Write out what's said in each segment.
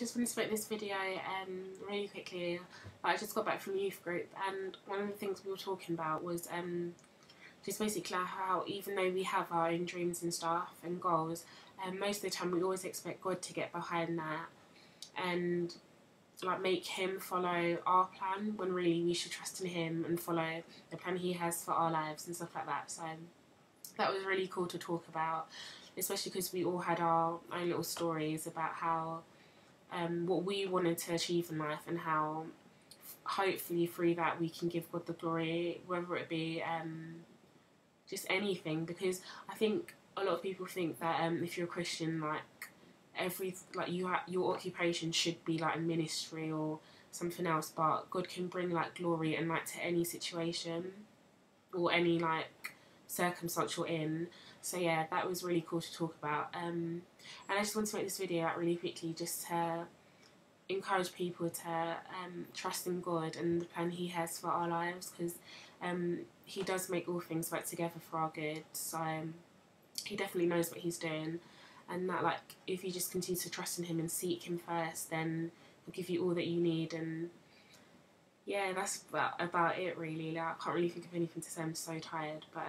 just wanted to make this video really quickly. I just got back from youth group, and one of the things we were talking about was just basically how even though we have our own dreams and stuff and goals, most of the time we always expect God to get behind that and like make him follow our plan, when really we should trust in him and follow the plan he has for our lives and stuff like that. So that was really cool to talk about, especially because we all had our own little stories about how what we wanted to achieve in life, and how hopefully through that we can give God the glory, whether it be just anything. Because I think a lot of people think that if you're a Christian, your occupation should be like a ministry or something else, but God can bring like glory and light to any situation or any like circumstance you're in. So yeah, that was really cool to talk about, and I just want to make this video out really quickly just to encourage people to trust in God and the plan he has for our lives, because he does make all things work together for our good. So he definitely knows what he's doing, and that like if you just continue to trust in him and seek him first, then he'll give you all that you need. And yeah, that's about it really. Like, I can't really think of anything to say, I'm so tired. But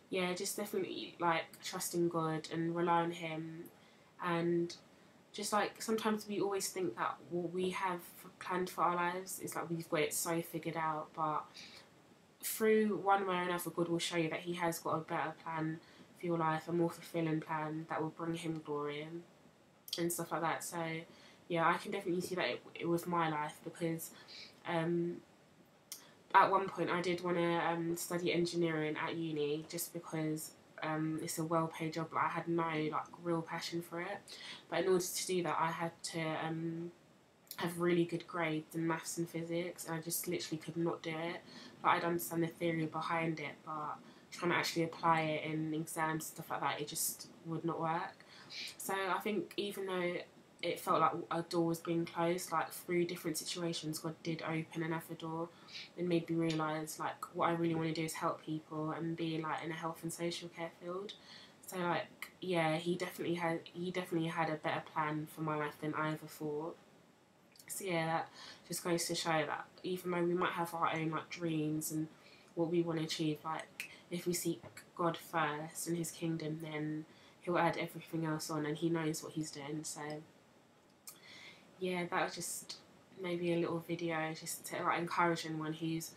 yeah, just definitely like trust in God and rely on him. And just like sometimes we always think that what we have planned for our lives is like we've got it so figured out, but through one way or another God will show you that he has got a better plan for your life, a more fulfilling plan that will bring him glory and stuff like that. So yeah, I can definitely see that it with my life, because at one point I did want to study engineering at uni, just because it's a well-paid job, but I had no like real passion for it. But in order to do that, I had to have really good grades in maths and physics, and I just literally could not do it. But I'd understand the theory behind it, but trying to actually apply it in exams and stuff like that, it just would not work. So I think even though it felt like a door was being closed, like through different situations God did open another door and made me realise like what I really want to do is help people and be like in a health and social care field. So like yeah, he definitely had a better plan for my life than I ever thought. So yeah, that just goes to show that even though we might have our own like dreams and what we want to achieve, like if we seek God first and his kingdom, then he'll add everything else on, and he knows what he's doing. So yeah, that was just maybe a little video just to like encourage anyone who's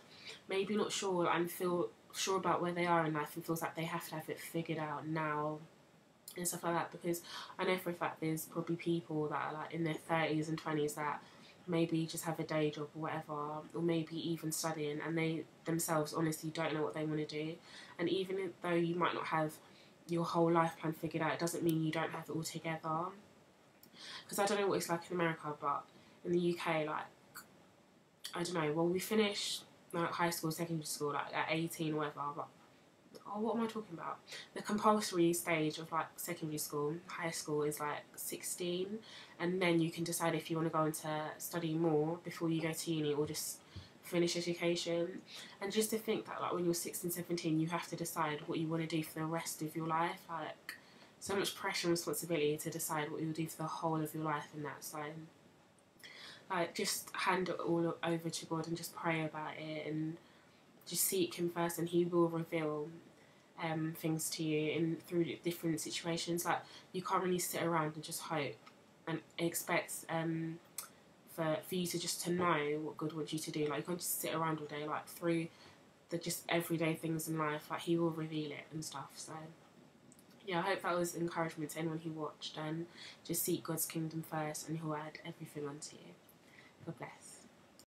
maybe not sure and feel sure about where they are in life and feels like they have to have it figured out now and stuff like that. Because I know for a fact there's probably people that are like in their 30s and 20s that maybe just have a day job or whatever, or maybe even studying, and they themselves honestly don't know what they want to do. And even though you might not have your whole life plan figured out, it doesn't mean you don't have it all together. Because I don't know what it's like in America, but in the UK, like, I don't know, well, we finish like high school, secondary school, like at 18 or whatever, but what am I talking about? The compulsory stage of like secondary school, high school is like 16, and then you can decide if you want to go into study more before you go to uni or just finish education. And just to think that like when you're 16, 17, you have to decide what you want to do for the rest of your life, like so much pressure and responsibility to decide what you'll do for the whole of your life in that. So like just hand it all over to God and just pray about it and just seek him first, and he will reveal things to you in through different situations. Like you can't really sit around and just hope and expect for you to just to know what God wants you to do. Like you can't just sit around all day. Like through the just everyday things in life, like he will reveal it and stuff. So yeah, I hope that was encouragement to anyone who watched, and just seek God's kingdom first and he'll add everything onto you. God bless.